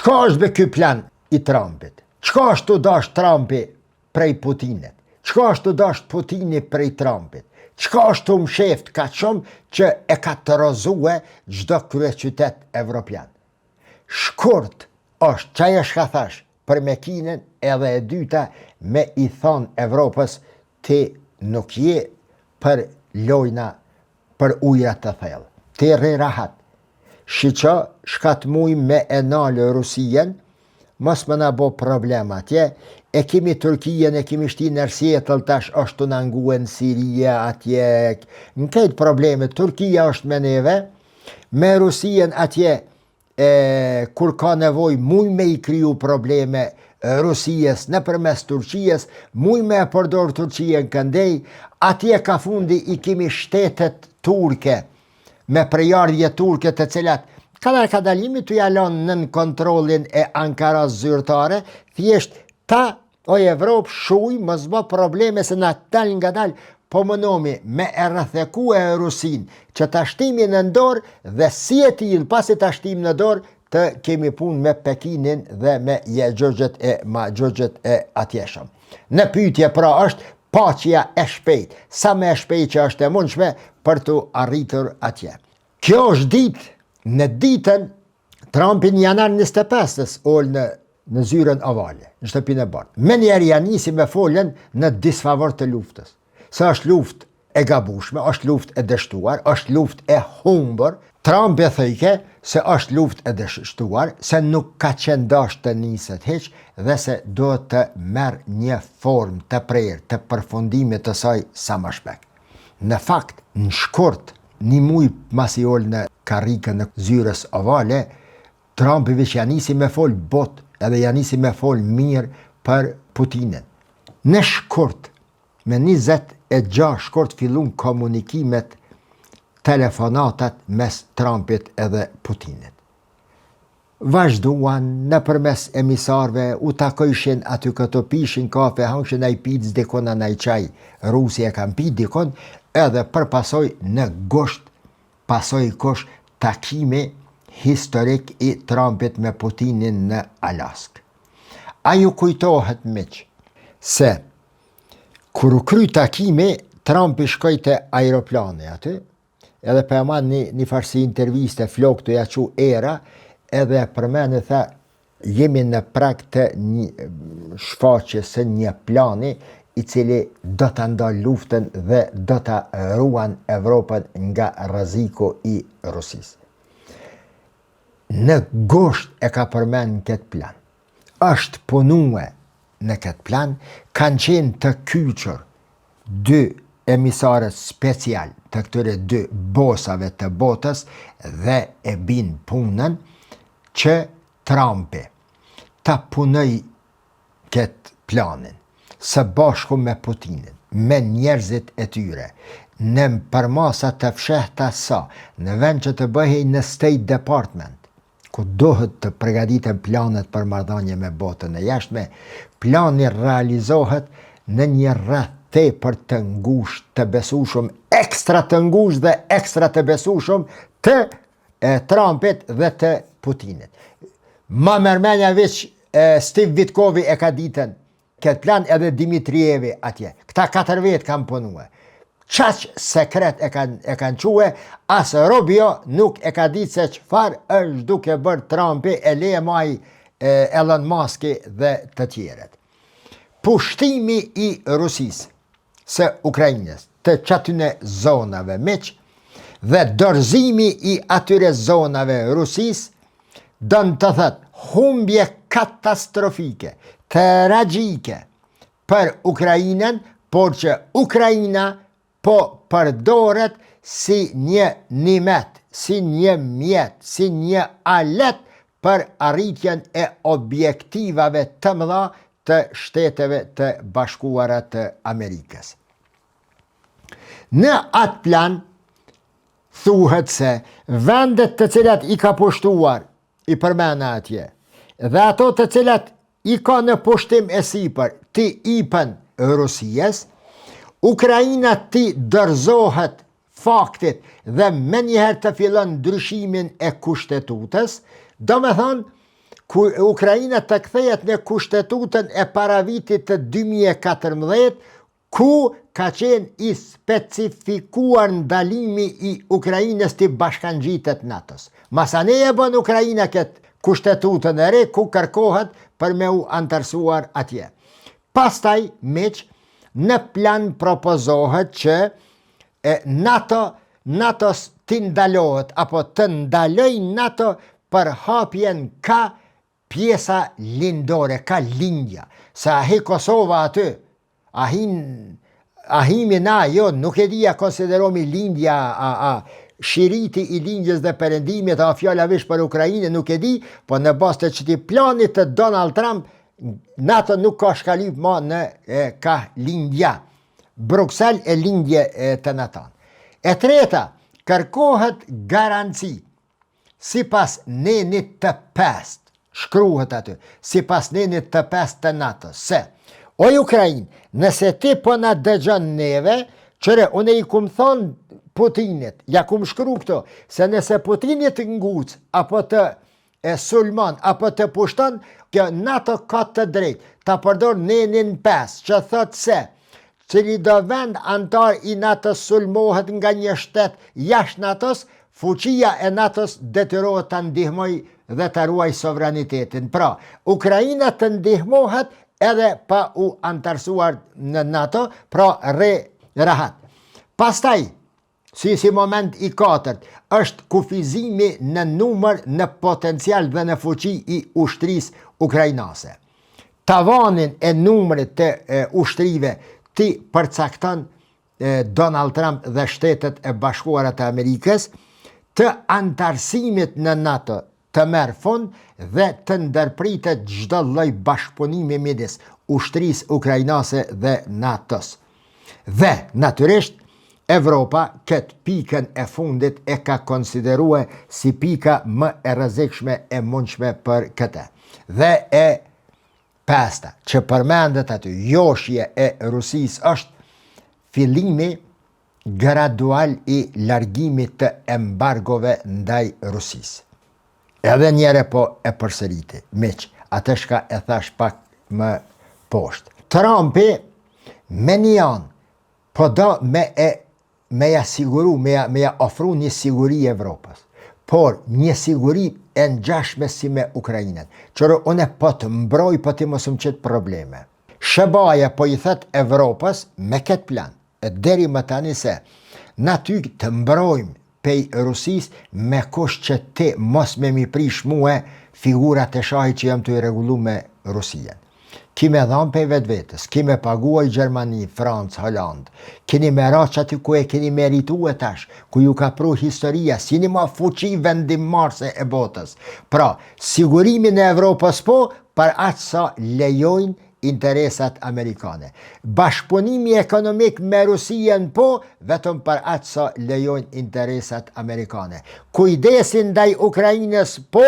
Çka është be ky plan i Trumpit? Çka është të dash Trumpi prej Putinit? Çka është të dash Putini prej Trumpit? Çka është të msheft ka shumë që e ka të rozue gjdo kryeqytet evropian? Shkurt është që e shka thash për Mekinën edhe e dyta me i thonë Evropës ti nuk je për lojna për ujrat të thellë. Ti rri rahat. Shiqa shkat muj me e nalë Rusien, mos më na bo problem atje, e kemi Turkijen, e kemi shti nërsjetëll tash është të nanguen Siria atje, në këtë probleme, Turkija është me neve, me Rusien atje, kur ka nevoj, muj me i kriju probleme Rusijes në përmes Turqijes, muj me e përdor Turqijen këndej, atje ka fundi i kemi shtetet turke, me prejardhje turke të cilat ka dalimi të jalon nën kontrolin e Ankaras zyrtare, thjesht ta o Evropë shuj më zbo probleme se na dal nga dal, po më nomi me e rrëtheku e Rusin që ta shtimi në ndorë dhe si e tilë pasi ta shtim në dorë të kemi pun me Pekinin dhe me Jegjogjet e Magjogjet e atjeshëm. Në pyetje pra është paqja e shpejt, sa me e shpejt që është e mundshme për të arritur atje. Kjo është ditë, në ditën Trumpin janar 25-ës olë në zyrën ovale, në shtëpinë e bardhë. Me njerë janë nisi me folën në disfavor të luftës. Se është luft e gabushme, është luft e dështuar, është luft e humbër. Trump e thëjke se është luft e dështuar, se nuk ka qenë dash të niset heq dhe se do të merë një formë të prerë, të përfundimit të saj sa më shpejt. Në fakt, në shkurt, një muj mas i olë në karikën në zyrës ovale, Trump i veç janisi me fol bot, edhe janisi me fol mirë për Putinin. Në shkurt, me 26 shkurt fillun komunikimet, telefonatat mes Trumpit edhe Putinit. Vazhduan në përmes emisarve, u takojshin aty këto pishin kafe, hanshin ai pic dikon anaj qaj, Rusia kam pi dikon, edhe përpasoj në gusht, pasoj kush takimi historik i Trumpit me Putinin në Alaskë. A ju kujtohet miq, se kur u kry takimi, Trumpi shkoj të aeroplane aty, edhe për aman një farsi interviste, flok të jaqu era, edhe për mene tha, jemi në prag të një shfaqjes së një plani i cili do të ndalë luftën dhe do të ruan Evropën nga rreziku i Rusisë. Në gusht e ka përmen këtë plan. Është punue në këtë plan, kanë qenë të kyqër dy emisarët special të këtyre dy bosave të botës dhe e bin punën që Trumpi ta punoj këtë planin së bashku me Putinin, me njerëzit e tyre, në përmasa të fshehta sa, në vend që të bëhej në State Department, ku dohet të përgatiten planet për marrëdhënie me botën e jashtme, plani realizohet në një rreth tepër të ngushtë, të besueshëm, ekstra të ngushtë dhe ekstra të besueshëm të Trumpit dhe të Putinit. Ma mërmenja veç Steve Witkovi e ka ditën këtë plan edhe Dimitrievi atje. Këta 4 vetë kanë punue. Qaq sekret e kanë quhe, asë Rubio nuk e ka ditë se qëfar është duke bërë Trumpi e lemaj Elon Muski dhe të tjeret. Pushtimi i Rusisë së Ukrajinës të qatyne zonave miq dhe dorëzimi i atyre zonave Rusisë dënë të thëtë humbje katastrofike, tragjike për Ukrajinën, por që Ukrajina po përdoret si një nimet, si një mjet, si një alet për arritjen e objektivave të mëdha të Shteteve të Bashkuara të Amerikës. Në atë plan, thuhet se vendet të cilat i ka pushtuar, i përmena atje, dhe ato të cilat i ka në pushtim e sipër, ti ipën Rusijes, Ukrajina ti dërzohet faktit dhe me njëherë të fillon ndryshimin e kushtetutës, do me thonë, Ukraina të kthehet në kushtetutën e paravitit të 2014, ku ka qenë i specifikuar ndalimi i Ukrainës të bashkangjitet NATO-s. Masane e bën Ukraina këtë kushtetutën e re, ku kërkohet për me u antarësuar atje. Pastaj, miq, në plan propozohet që NATO-s të ndalohet, apo të ndaloj NATO për hapjen ka pjesa lindore, ka lindja. Sa ahi Kosova aty, ahimi na, jo, nuk e dhja konsideromi lindja, shiriti i lindjes dhe perëndimit, a fjalla vish për Ukrajinë, nuk e di, po në bazë të qëti planit të Donald Trump, NATO nuk ka shkalyp ma në ka lindja. Bruxelles e lindje të NATO. E treta, kërkohet garanci, si pas nenit të pest, shkruhet aty, si pas nenit të pest të NATO, se, o Ukrajinë, nëse ti po na dëgjon neve, qëre, une i kum thonë Putinit, ja kum shkru këto, se nëse Putinit nguc, apo të sulmon, apo të pushton, kjo NATO ka të drejt, ta përdor nenin 5, që thot se, cili do vend antar i NATO sulmohet nga një shtet jashtë NATO-s, fuqia e NATO-s detyrohet të ndihmoj dhe të ruaj sovranitetin. Pra, Ukraina të ndihmohet edhe pa u antarësuar në NATO, pra rahat. Pastaj, si moment i 4, është kufizimi në numër, në potencial dhe në fuqi i ushtrisë ukrainase. Tavanin e numrit të ushtrive ti përcakton Donald Trump dhe Shtetet e Bashkuara të Amerikës, të antarësimit në NATO të merë fund dhe të ndërpritet çdo lloj bashkëpunimi midis ushtrisë ukrainase dhe NATO-s. Dhe, natyrisht, Evropa këtë pikën e fundit e ka konsiderue si pika më e rrezikshme e mundshme për këtë. Dhe e pesta, që përmendet aty, joshje e Rusisë është fillimi gradual i largimit të embargove ndaj Rusisë. Edhe njere po e përsëriti, miq, atë shka e thash pak më poshtë. Trumpi me një anë, po do me ja siguru, me ja ofru një siguri Evropës, por një siguri e ngjashme si me Ukrajinën, qërë une po të mbroj, po të mos më qëtë probleme. Shëbaja po i thët Evropës me këtë plan, deri më tani se na ty të mbrojmë pej Rusis me kush që ti mos me mi prish muhe figurat e shahit që jam të i regullu me Rusien. Kime dhamë pej vetë vetës, kime paguaj Gjermani, Francë, Holland, kini me raqë aty ku e kini meritu e tash, ku ju ka pru historia, si një ma fuqi vendim marse e botës. Pra, sigurimin e Evropës po, për atë sa lejojnë interesat amerikane. Bashkëpunimi ekonomik me Rusien po, vetëm për atë sa lejojnë interesat amerikane. Kujdesin ndaj Ukrajinës po,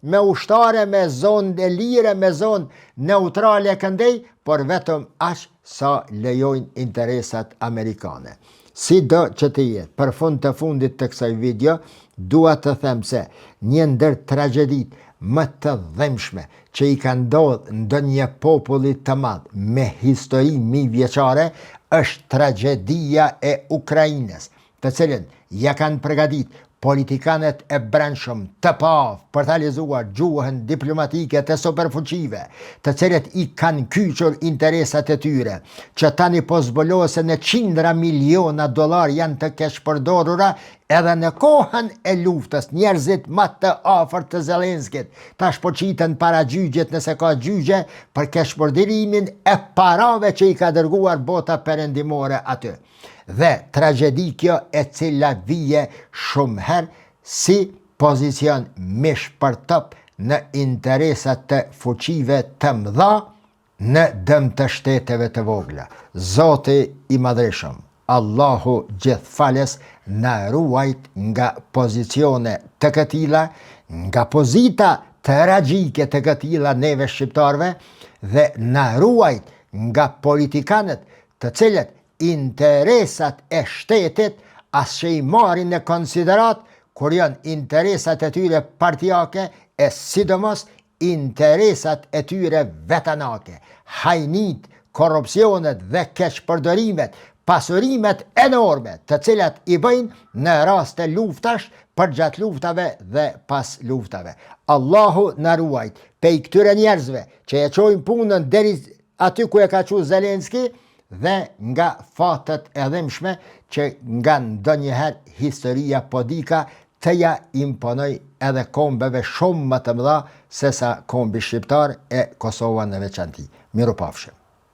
me ushtare, me zonë e lire, me zonë neutrale këndej, por vetëm aq sa lejojnë interesat amerikane. Si do që të jetë, për fund të fundit të kësaj video, dua të them se një ndër tragjedit më të dhemshme që i ka ndodhur ndonjë populli të madh me histori mijëvjeçare është tragjedia e Ukrainës, të cilën ja kanë përgatitur politikanët e brendshëm të pavë për të realizuar gjuhën diplomatike të superfuqive, të cilët i kanë kyçur interesat e tyre, që tani po zbulosen në $100 miliona janë të keshpërdorura edhe në kohën e luftës. Njerëzit më të afërt të Zelenskit tash po qiten para gjyqjet nëse ka gjyqje për keshpërdorimin e parave që i ka dërguar bota perëndimore aty. Dhe tragedi kjo e cila vije shumë herë si pozicion mish për top në interesat të fuqive të mëdha në dëm të shteteve të vogla. Zoti i madhreshëm, Allahu gjithfalës, na ruajt nga pozicione të këtilla, nga pozita tragjike të këtilla neve shqiptarve, dhe na ruajt nga politikanët të cilët interesat e shtetit as që i marrin në konsiderat kur janë interesat e tyre partijake e sidomos interesat e tyre vetanake, hajnit, korrupsionet dhe keqpërdorimet, pasurimet enorme të cilat i bëjnë në raste luftash, përgjatë luftave dhe pas luftave. Allahu na ruajt pej këtyre njerëzve që e çojnë punën deri aty ku e ka thënë Zelenski dhe nga fatet e dhimbshme që nga ndonjëherë historia podika të ja imponoj edhe kombeve shumë më të mëdha se sa kombi shqiptar e Kosova në veçanti. Miropafshim.